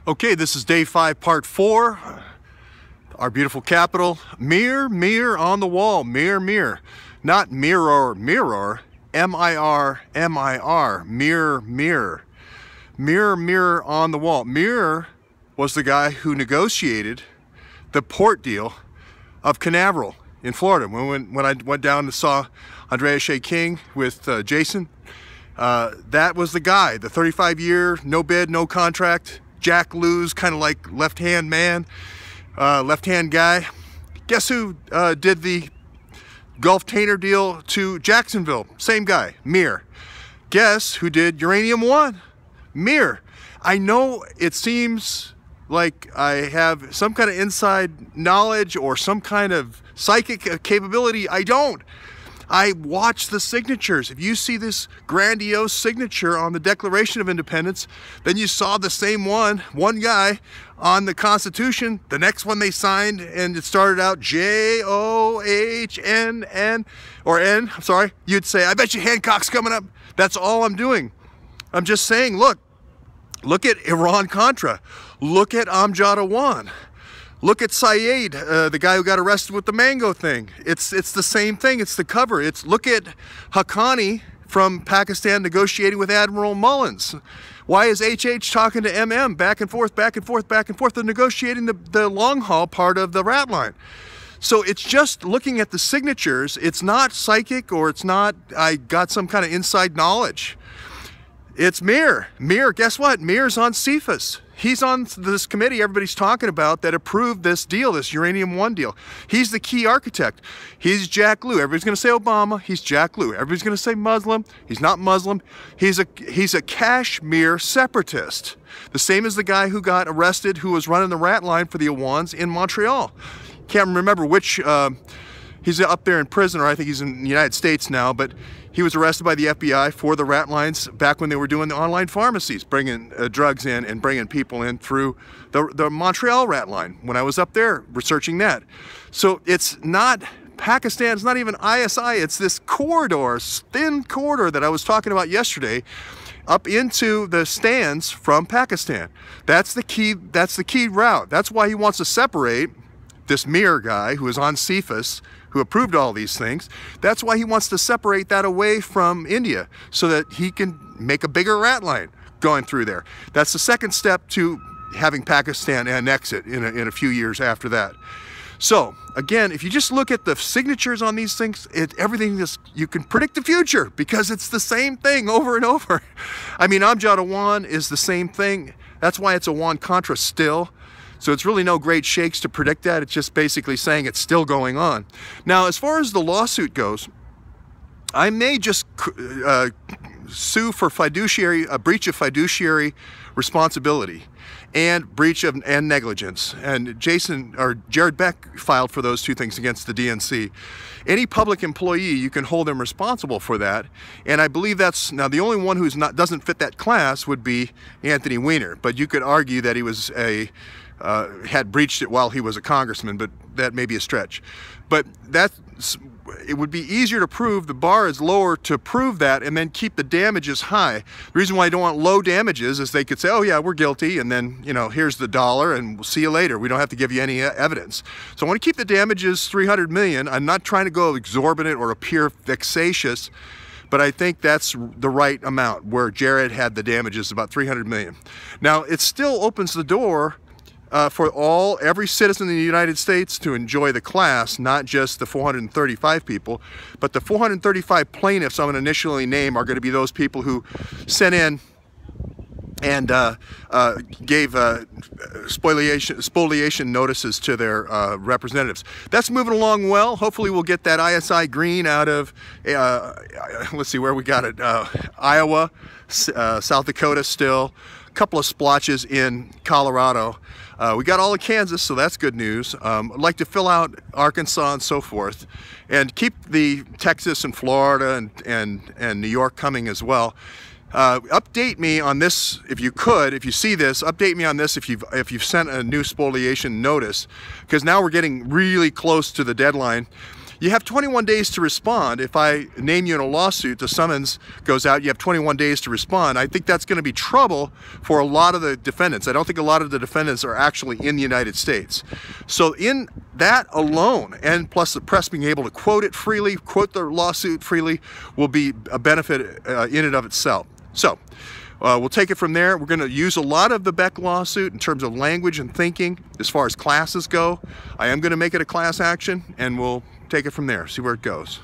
Okay, this is day 5, part 4. Our beautiful capital. Mirror, mirror on the wall. Mirror, mirror. Not mirror, mirror. M-I-R, M-I-R. Mirror, mirror. Mirror, mirror on the wall. Mirror was the guy who negotiated the port deal of Canaveral in Florida. When I went down and saw Andrea Shea King with Jason, that was the guy. The 35-year, no bid, no contract. Jack Lou's kind of like left-hand man, left-hand guy. Guess who did the Gulf Tainer deal to Jacksonville? Same guy, Mir. Guess who did Uranium One? Mir. I know it seems like I have some kind of inside knowledge or some kind of psychic capability. I don't. I watch the signatures. If you see this grandiose signature on the Declaration of Independence, then you saw the same one guy on the Constitution, the next one they signed, and it started out J-O-H-N-N, or N, I'm sorry, you'd say, I bet you Hancock's coming up. That's all I'm doing. I'm just saying, look at Iran-Contra. Look at Amjad Awan. Look at Syed, the guy who got arrested with the mango thing. It's the same thing. It's the cover. Look at Haqqani from Pakistan negotiating with Admiral Mullins. Why is HH talking to MM back and forth, back and forth, back and forth? They're negotiating the long haul part of the rat line. So it's just looking at the signatures. It's not psychic, or it's not I got some kind of inside knowledge. It's Mir. Mir, guess what? Mir's on CFIUS. He's on this committee everybody's talking about that approved this deal, this Uranium One deal. He's the key architect. He's Jack Lew. Everybody's going to say Obama. He's Jack Lew. Everybody's going to say Muslim. He's not Muslim. He's a Kashmir separatist. The same as the guy who got arrested who was running the rat line for the Awans in Montreal. Can't remember which, he's up there in prison, or I think he's in the United States now, but he was arrested by the FBI for the rat lines back when they were doing the online pharmacies, bringing drugs in and bringing people in through the Montreal rat line when I was up there researching that. So it's not Pakistan, it's not even ISI, it's this corridor, thin corridor that I was talking about yesterday, up into the stands from Pakistan. That's the key route. That's why he wants to separate this Mir guy who is on CFIUS, who approved all these things. That's why he wants to separate that away from India so that he can make a bigger rat line going through there. That's the second step to having Pakistan annex it in a few years after that. So again, if you just look at the signatures on these things, everything is, you can predict the future because it's the same thing over and over. I mean, Amjad Awan is the same thing. That's why it's Awan-Contra still. So it's really no great shakes to predict that. It's just basically saying it's still going on. Now, as far as the lawsuit goes, I may just sue for a breach of fiduciary responsibility and breach of negligence. And Jared Beck filed for those two things against the DNC. Any public employee, you can hold them responsible for that. And I believe that's, now the only one who's doesn't fit that class would be Anthony Weiner. But you could argue that he was had breached it while he was a congressman, but that may be a stretch. But it would be easier to prove, the bar is lower to prove that, and then keep the damages high. The reason why I don't want low damages is they could say, oh yeah, we're guilty, and then, you know, here's the dollar, and we'll see you later. We don't have to give you any evidence. So I want to keep the damages $300 million. I'm not trying to go exorbitant or appear vexatious, but I think that's the right amount, where Jared had the damages, about $300 million. Now, it still opens the door for every citizen in the United States to enjoy the class, not just the 435 people, but the 435 plaintiffs I'm going to initially name are going to be those people who sent in and gave spoliation notices to their representatives. That's moving along well. Hopefully we'll get that ISI green out of, let's see where we got it, Iowa, South Dakota still, a couple of splotches in Colorado. We got all of Kansas, so that's good news. I'd like to fill out Arkansas and so forth, and keep the Texas and Florida and New York coming as well. Update me on this if you could. If you see this, update me on this if you've sent a new spoliation notice, because now we're getting really close to the deadline. You have 21 days to respond. If I name you in a lawsuit, the summons goes out, you have 21 days to respond. I think that's going to be trouble for a lot of the defendants. I don't think a lot of the defendants are actually in the United States. So in that alone, and plus the press being able to quote it freely, quote the lawsuit freely, will be a benefit in and of itself. So we'll take it from there. We're going to use a lot of the Beck lawsuit in terms of language and thinking as far as classes go. I am going to make it a class action, and we'll take it from there, see where it goes.